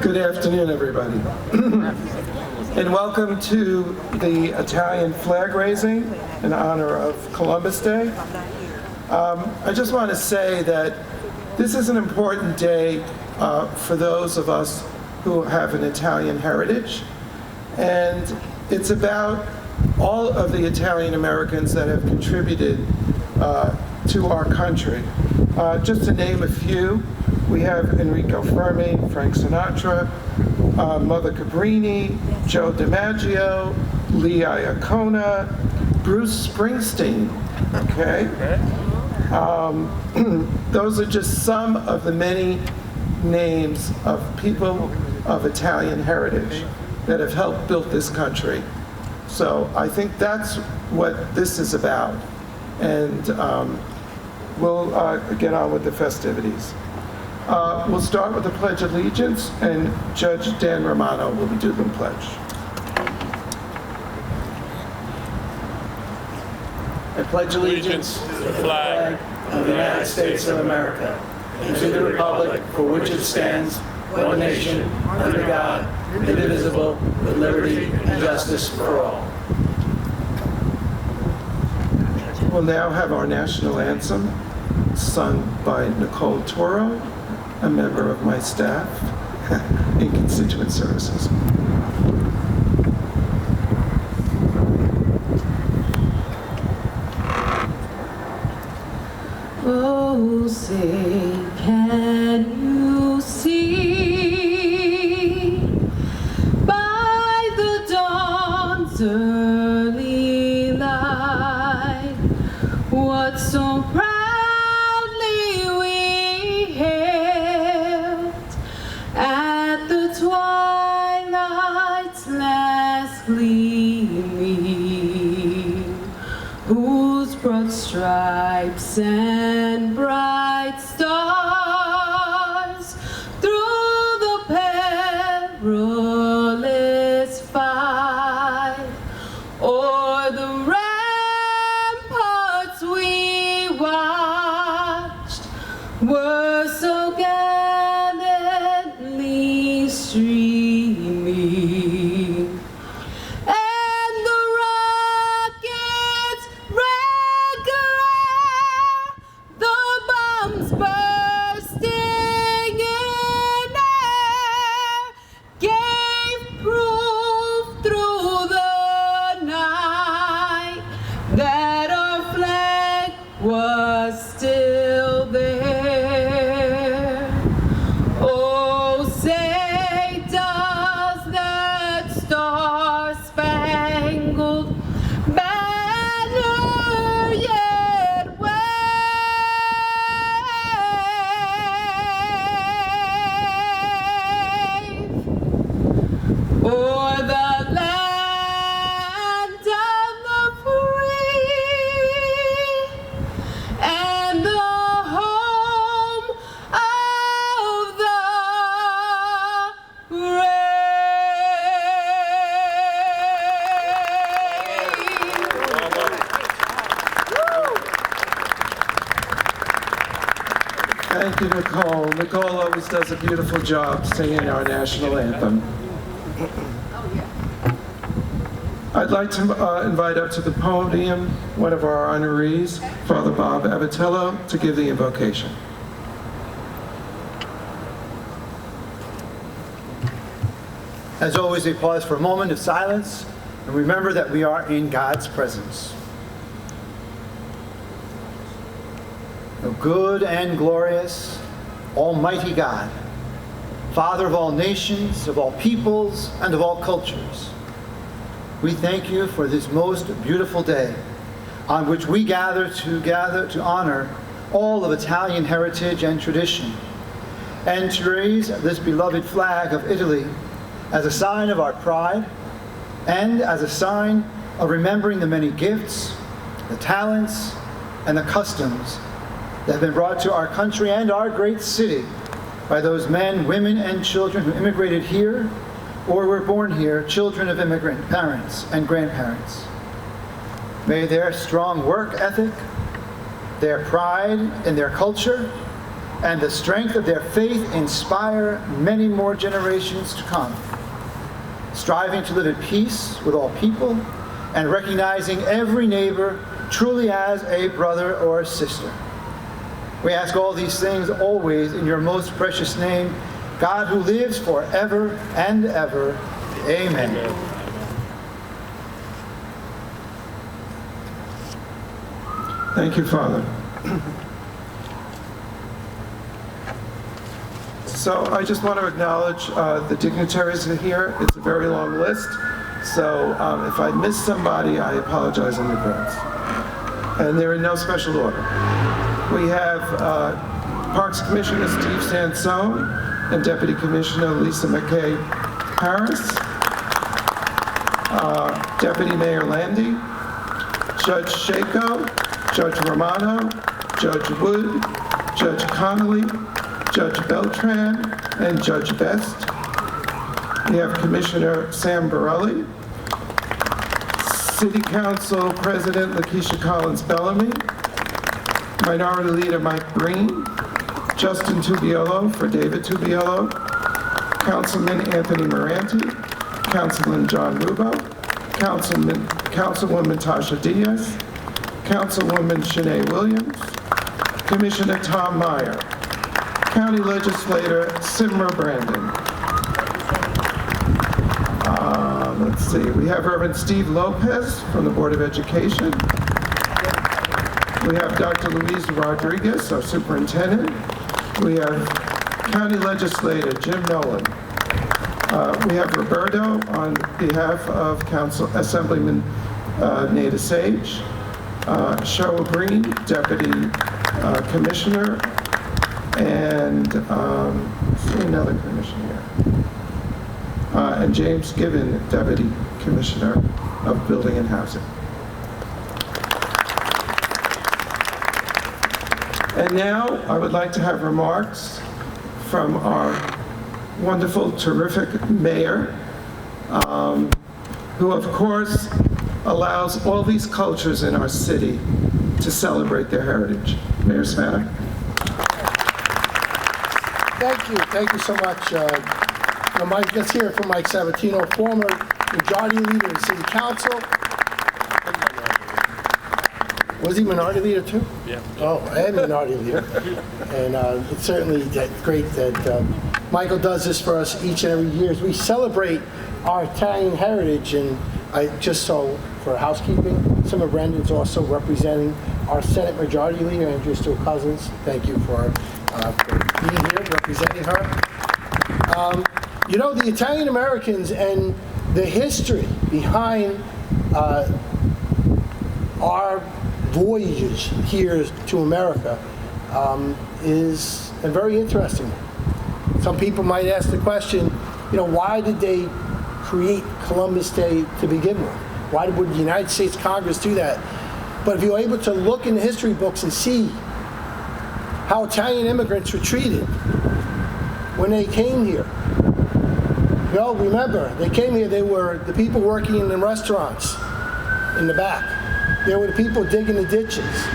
Good afternoon, everybody. And welcome to the Italian flag raising in honor of Columbus Day. I just want to say that this is an important day for those of us who have an Italian heritage. And it's about all of the Italian Americans that have contributed to our country. Just to name a few, we have Enrico Fermi, Frank Sinatra, Mother Cabrini, Joe DiMaggio, Lee Iacona, Bruce Springsteen, okay? Those are just some of the many names of people of Italian heritage that have helped build this country. So I think that's what this is about. And we'll get on with the festivities. We'll start with the Pledge of Allegiance, and Judge Dan Romano will be doing the pledge. I pledge allegiance to the flag of the United States of America and to the republic for which it stands, one nation, under God, indivisible, with liberty and justice for all. We'll now have our national anthem sung by Nicole Toro, a member of my staff in constituent services. Oh, say, can you see by the dawn's early light what so proudly we hailed at the twilight's last gleaming, whose broad stripes and bright stars through the perilous fight o'er the ramparts we watched were so gallantly streaming, and the rockets red glare, the bombs bursting in air, gave proof through the night that our flag was still there. Oh, say, does that star-spangled banner yet wave o'er the land of the free and the home of the Thank you, Nicole. Nicole always does a beautiful job singing our national anthem. I'd like to invite up to the podium one of our honorees, Father Bob Abatello, to give the invocation. As always, we pause for a moment of silence and remember that we are in God's presence. O good and glorious, almighty God, Father of all nations, of all peoples, and of all cultures, we thank you for this most beautiful day on which we gather to honor all of Italian heritage and tradition, and to raise this beloved flag of Italy as a sign of our pride and as a sign of remembering the many gifts, the talents, and the customs that have been brought to our country and our great city by those men, women, and children who immigrated here or were born here, children of immigrant parents and grandparents. May their strong work ethic, their pride in their culture, and the strength of their faith inspire many more generations to come, striving to live at peace with all people and recognizing every neighbor truly as a brother or a sister. We ask all these things always in your most precious name, God who lives forever and ever. Amen. Thank you, Father. So I just want to acknowledge the dignitaries here. It's a very long list. So if I miss somebody, I apologize in advance. And they're in no special order. We have Parks Commissioner Steve Sansone and Deputy Commissioner Lisa McKay Harris, Deputy Mayor Landy, Judge Shako, Judge Romano, Judge Wood, Judge Connolly, Judge Beltran, and Judge Best. We have Commissioner Sam Borelli, City Council President Lakeisha Collins Bellamy, Minority Leader Mike Green, Justin Tubiolo for David Tubiolo, Councilman Anthony Moranti, Councilman John Rubo, Councilwoman Tasha Diaz, Councilwoman Shanae Williams, Commissioner Tom Meyer, County Legislator Simra Brandon. Let's see, we have Reverend Steve Lopez from the Board of Education. We have Dr. Luis Rodriguez, our superintendent. We have County Legislator Jim Nolan. We have Roberto on behalf of Assemblyman Nada Sage. Cheryl Green, Deputy Commissioner, and see another commissioner here. And James Given, Deputy Commissioner of Building and Housing. And now I would like to have remarks from our wonderful, terrific mayor, who of course allows all these cultures in our city to celebrate their heritage. Mayor Spano. Thank you so much. Let's hear it from Mike Sabatino, former majority leader of City Council. Was he minority leader too? Yeah. Oh, and minority leader. And it's certainly great that Michael does this for us each and every year as we celebrate our Italian heritage. And I just saw, for housekeeping, Simra Brandon's also representing our Senate Majority Leader, Andrea Stewart Cousins. Thank you for being here, representing her. You know, the Italian Americans and the history behind our voyages here to America is a very interesting one. Some people might ask the question, you know, why did they create Columbus Day to begin with? Why would the United States Congress do that? But if you're able to look in the history books and see how Italian immigrants were treated when they came here. You know, remember, they came here, they were the people working in the restaurants in the back. They were the people digging the ditches.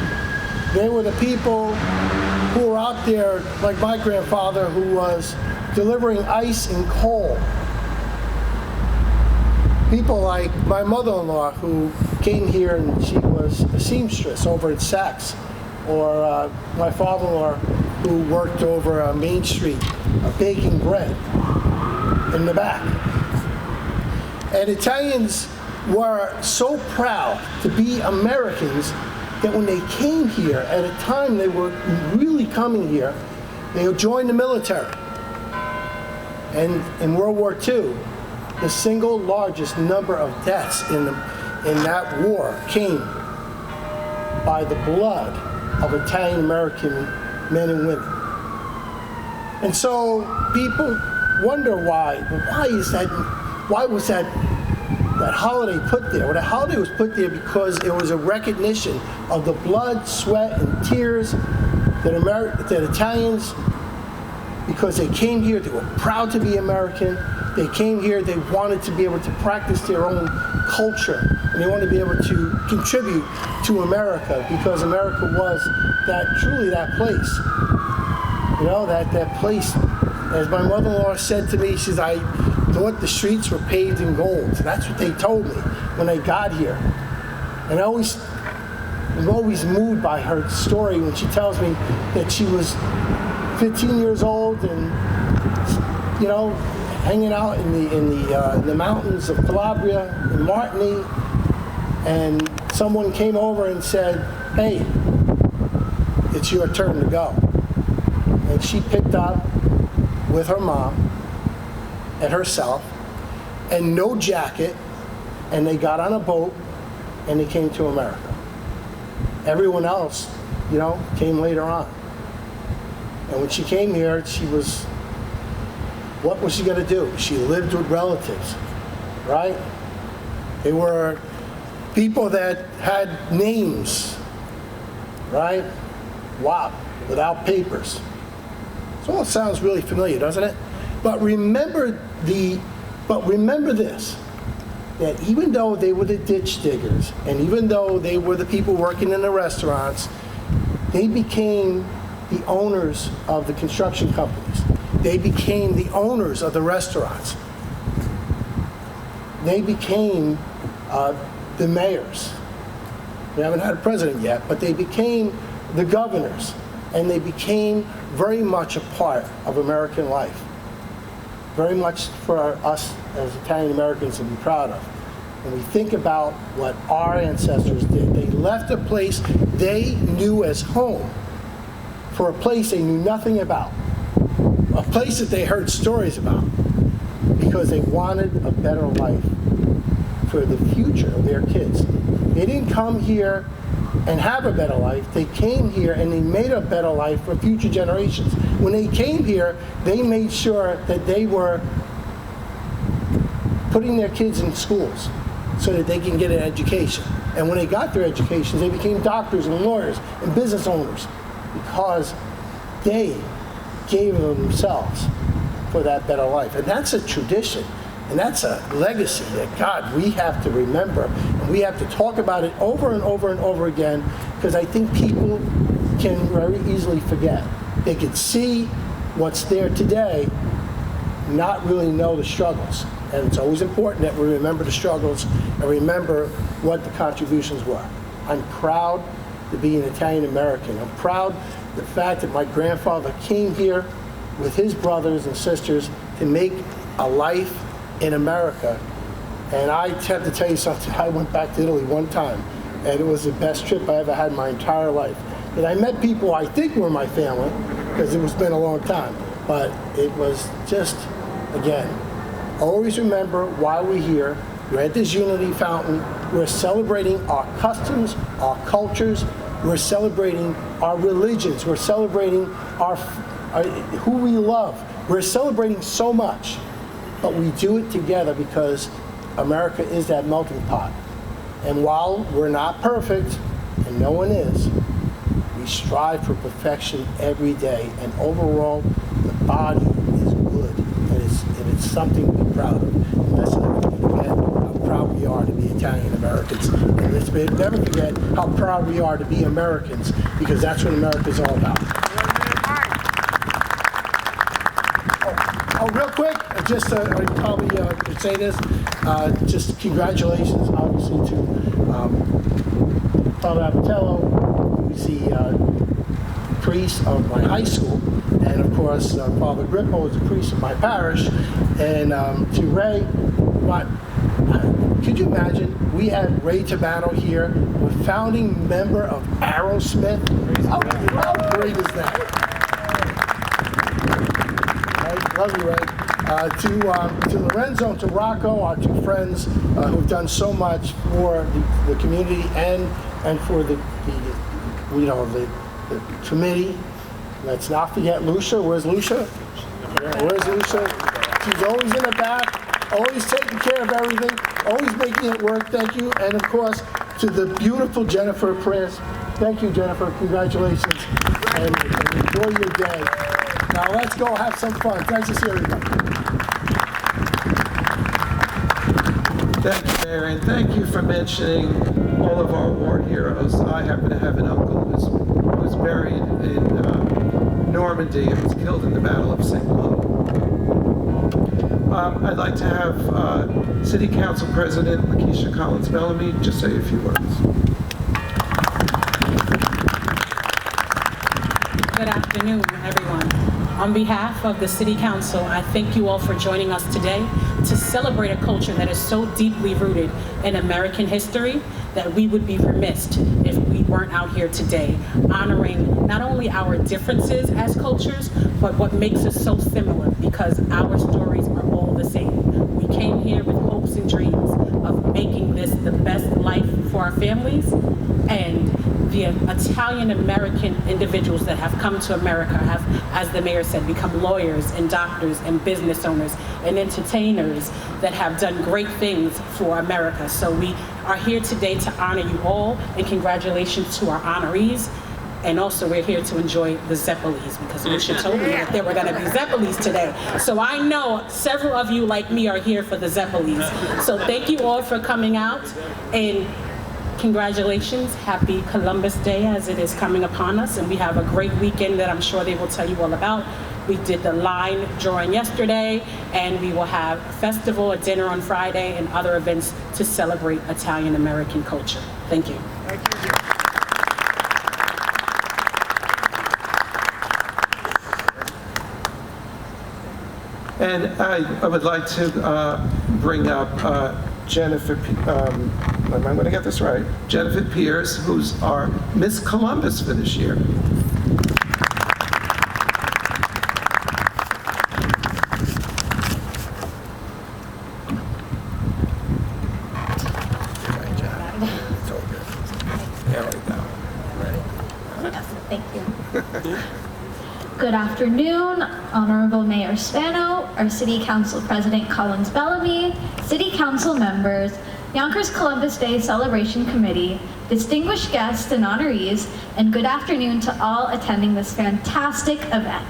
They were the people who were out there, like my grandfather, who was delivering ice and coal. People like my mother-in-law, who came here and she was a seamstress over at Saks, or my father-in-law, who worked over Main Street, baking bread in the back. And Italians were so proud to be Americans that when they came here, at a time they were really coming here, they joined the military. And in World War II, the single largest number of deaths in that war came by the blood of Italian American men and women. And so people wonder why was that holiday put there? Well, the holiday was put there because it was a recognition of the blood, sweat, and tears that Italians, because they came here, they were proud to be American. They came here, they wanted to be able to practice their own culture, and they wanted to be able to contribute to America, because America was truly that place. You know, that place, as my mother-in-law said to me, she says, I thought the streets were paved in gold. That's what they told me when I got here. And I'm always moved by her story when she tells me that she was 15 years old and, you know, hanging out in the mountains of Calabria and Martini, and someone came over and said, hey, it's your turn to go. And she picked up with her mom and herself and no jacket, and they got on a boat and they came to America. Everyone else, you know, came later on. And when she came here, what was she going to do? She lived with relatives, right? They were people that had names, right? Wow, without papers. So it sounds really familiar, doesn't it? But remember this, that even though they were the ditch diggers, and even though they were the people working in the restaurants, they became the owners of the construction companies. They became the owners of the restaurants. They became the mayors. We haven't had a president yet, but they became the governors, and they became very much a part of American life. Very much for us as Italian Americans to be proud of. When we think about what our ancestors did, they left a place they knew as home for a place they knew nothing about, a place that they heard stories about, because they wanted a better life for the future of their kids. They didn't come here and have a better life. They came here and they made a better life for future generations. When they came here, they made sure that they were putting their kids in schools so that they can get an education. And when they got their educations, they became doctors and lawyers and business owners because they gave of themselves for that better life. And that's a tradition. And that's a legacy that, God, we have to remember. And we have to talk about it over and over and over again, because I think people can very easily forget. They can see what's there today, not really know the struggles. And it's always important that we remember the struggles and remember what the contributions were. I'm proud to be an Italian American. I'm proud the fact that my grandfather came here with his brothers and sisters to make a life in America. And I have to tell you something, I went back to Italy one time, and it was the best trip I ever had in my entire life. And I met people I think were my family, because it was been a long time, but it was just, again, always remember why we're here. We're at this Unity Fountain. We're celebrating our customs, our cultures. We're celebrating our religions. We're celebrating who we love. We're celebrating so much. But we do it together because America is that melting pot. And while we're not perfect, and no one is, we strive for perfection every day. And overall, the body is good. And it's something to be proud of. And let's never forget how proud we are to be Italian Americans. And let's never forget how proud we are to be Americans, because that's what America's all about. Oh, real quick, just I probably could say this. Just congratulations, obviously, to Father Abatello, who's the priest of my high school, and of course, Father Grippo is the priest of my parish, and to Ray. Could you imagine? We had Ray Tabano here, a founding member of Aerosmith. How great is that? Love you, Ray. To Lorenzo and to Rocco, our two friends who've done so much for the community and for the committee. Let's not forget Lucia. Where's Lucia? Where's Lucia? She's always in the back, always taking care of everything, always making it work. Thank you. And of course, to the beautiful Jennifer Press. Thank you, Jennifer. Congratulations. And enjoy your day. Now let's go have some fun. Thanks to see everybody. Thank you, Mayor, and thank you for mentioning all of our war heroes. I happen to have an uncle who's buried in Normandy. Normandy and was killed in the Battle of St. Cloud. I'd like to have City Council President Lakeisha Collins Bellamy just say a few words. Good afternoon, everyone. On behalf of the City Council, I thank you all for joining us today to celebrate a culture that is so deeply rooted in American history that we would be remiss if we weren't out here today honoring not only our differences as cultures, but what makes us so similar, because our stories are all the same. We came here with hopes and dreams of making this the best life for our families, and the Italian-American individuals that have come to America have, as the mayor said, become lawyers and doctors and business owners and entertainers that have done great things for America. So we are here today to honor you all, and congratulations to our honorees. And also we're here to enjoy the Zeppelis, because Lucia told me that there were gonna be Zeppelis today. So I know several of you like me are here for the Zeppelis. So thank you all for coming out, and congratulations, happy Columbus Day as it is coming upon us, and we have a great weekend that I'm sure they will tell you all about. We did the line drawing yesterday, and we will have a festival, a dinner on Friday, and other events to celebrate Italian-American culture. Thank you. And I would like to bring up Jennifer, am I going to get this right? Jennifer Pierce, who's our Miss Columbus for this year. There we go. Ready? Thank you. Good afternoon, Honorable Mayor Spano, our City Council President Collins Bellamy, City Council members, Yonkers Columbus Day Celebration Committee, distinguished guests and honorees, and good afternoon to all attending this fantastic event.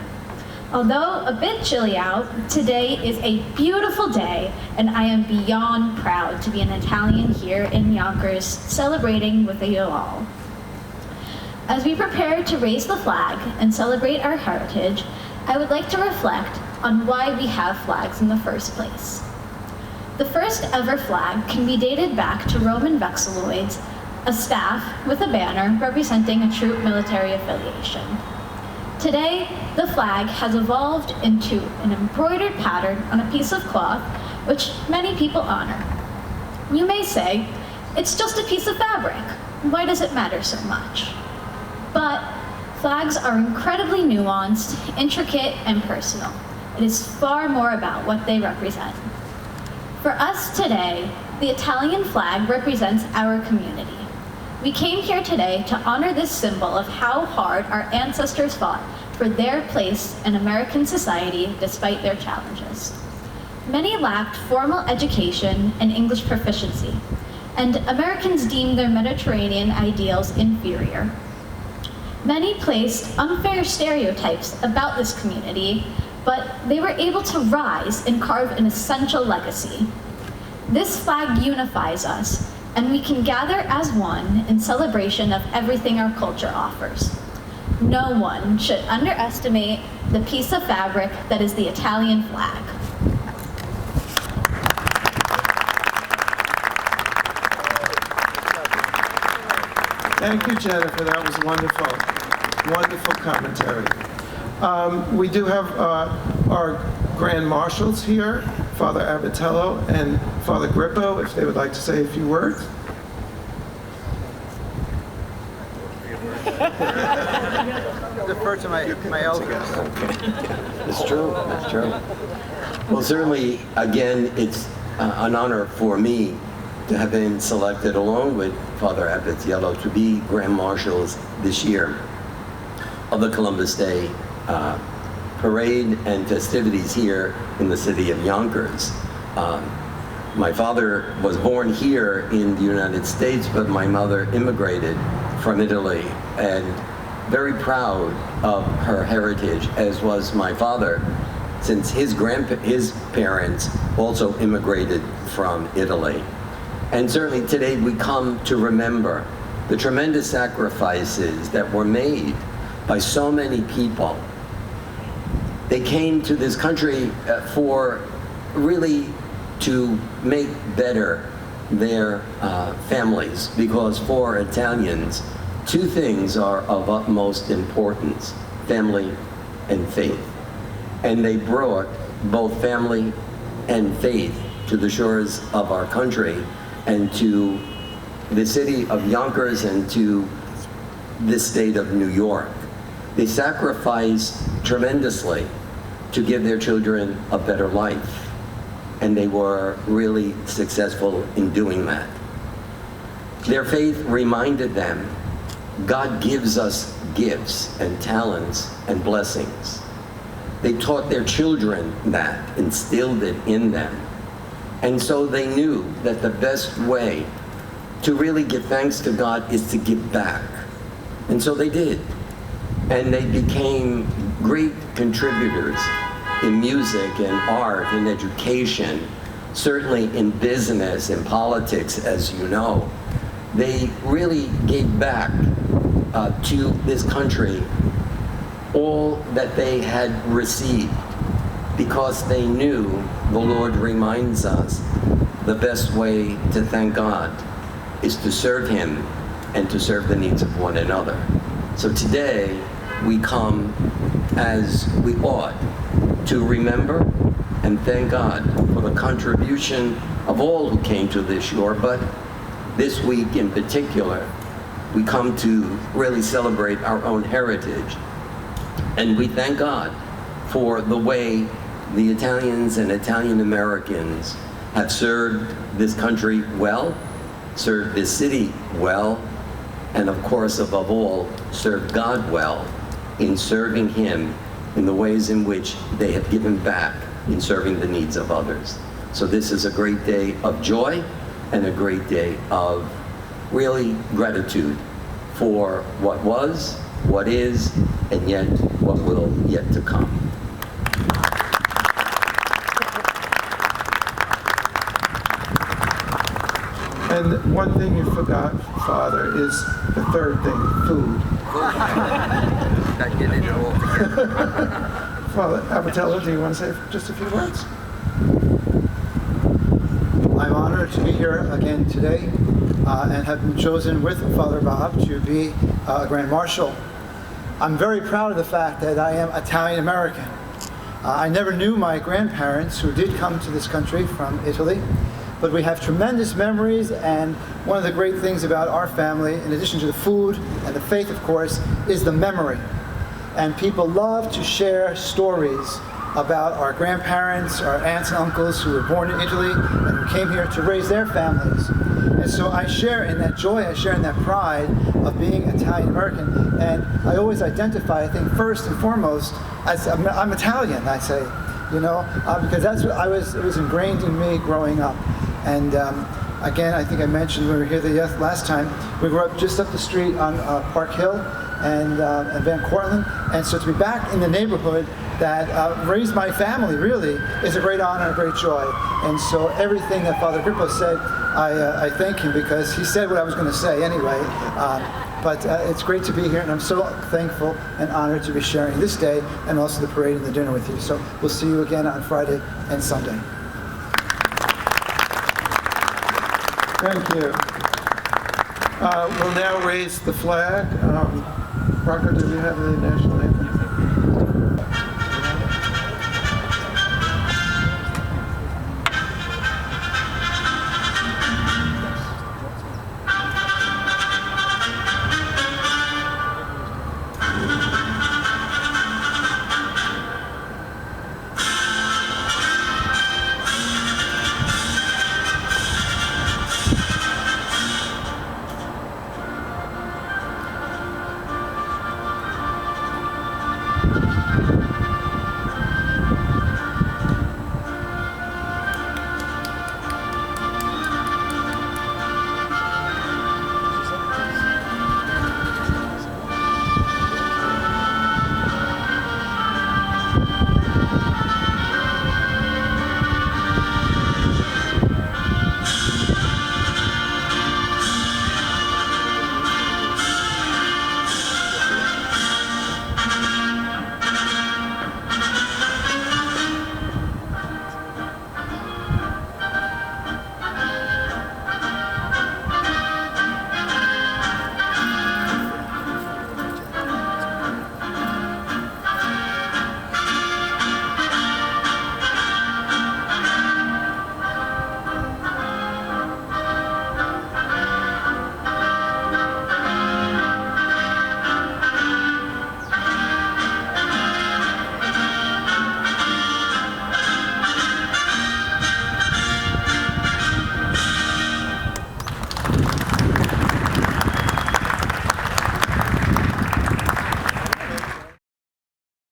Although a bit chilly out, today is a beautiful day, and I am beyond proud to be an Italian here in Yonkers, celebrating with you all. As we prepare to raise the flag and celebrate our heritage, I would like to reflect on why we have flags in the first place. The first ever flag can be dated back to Roman vexilloids, a staff with a banner representing a troop military affiliation. Today, the flag has evolved into an embroidered pattern on a piece of cloth, which many people honor. You may say, it's just a piece of fabric. Why does it matter so much? But flags are incredibly nuanced, intricate, and personal. It is far more about what they represent. For us today, the Italian flag represents our community. We came here today to honor this symbol of how hard our ancestors fought for their place in American society despite their challenges. Many lacked formal education and English proficiency, and Americans deemed their Mediterranean ideals inferior. Many placed unfair stereotypes about this community, but they were able to rise and carve an essential legacy. This flag unifies us, and we can gather as one in celebration of everything our culture offers. No one should underestimate the piece of fabric that is the Italian flag. Thank you, Jennifer. That was wonderful. Wonderful commentary. We do have our Grand Marshals here, Father Abatello and Father Grippo, if they would like to say a few words. Defer to my elders. It's true, it's true. Well, certainly, again, it's an honor for me to have been selected along with Father Abatello to be Grand Marshals this year of the Columbus Day parade and festivities here in the city of Yonkers. My father was born here in the United States, but my mother immigrated from Italy, and very proud of her heritage, as was my father, since his parents also immigrated from Italy. And certainly today we come to remember the tremendous sacrifices that were made by so many people They came to this country for really to make better their families, because for Italians, two things are of utmost importance: family and faith. And they brought both family and faith to the shores of our country and to the city of Yonkers and to the state of New York. They sacrificed tremendously to give their children a better life, and they were really successful in doing that. Their faith reminded them God gives us gifts and talents and blessings. They taught their children that, instilled it in them. And so they knew that the best way to really give thanks to God is to give back. And so they did. And they became great contributors in music and art and education, certainly in business and politics, as you know. They really gave back to this country all that they had received, because they knew, the Lord reminds us, the best way to thank God is to serve Him and to serve the needs of one another. So today, we come as we ought to remember and thank God for the contribution of all who came to this shore, but this week in particular, we come to really celebrate our own heritage. And we thank God for the way the Italians and Italian Americans have served this country well, served this city well, and of course, above all, served God well in serving Him in the ways in which they have given back in serving the needs of others. So this is a great day of joy and a great day of really gratitude for what was, what is, and yet what will yet to come. And one thing you forgot, Father, is the third thing, food. Not getting it all together. Father Abatello, do you want to say just a few words? I'm honored to be here again today and have been chosen with Father Bob to be a Grand Marshal. I'm very proud of the fact that I am Italian American. I never knew my grandparents, who did come to this country from Italy, but we have tremendous memories, and one of the great things about our family, in addition to the food and the faith, of course, is the memory. And people love to share stories about our grandparents, our aunts and uncles who were born in Italy and who came here to raise their families. And so I share in that joy, I share in that pride of being Italian American. And I always identify, I think, first and foremost, as I'm Italian, I say, because that's what it was ingrained in me growing up. And again, I think I mentioned when we were here the last time, we grew up just up the street on Park Hill and Van Cortlandt. And so to be back in the neighborhood that raised my family, really, is a great honor and a great joy. And so everything that Father Grippo said, I thank him, because he said what I was going to say anyway. But it's great to be here, and I'm so thankful and honored to be sharing this day and also the parade and the dinner with you. So we'll see you again on Friday and Sunday. Thank you. We'll now raise the flag. Rocco, do we have the national anthem?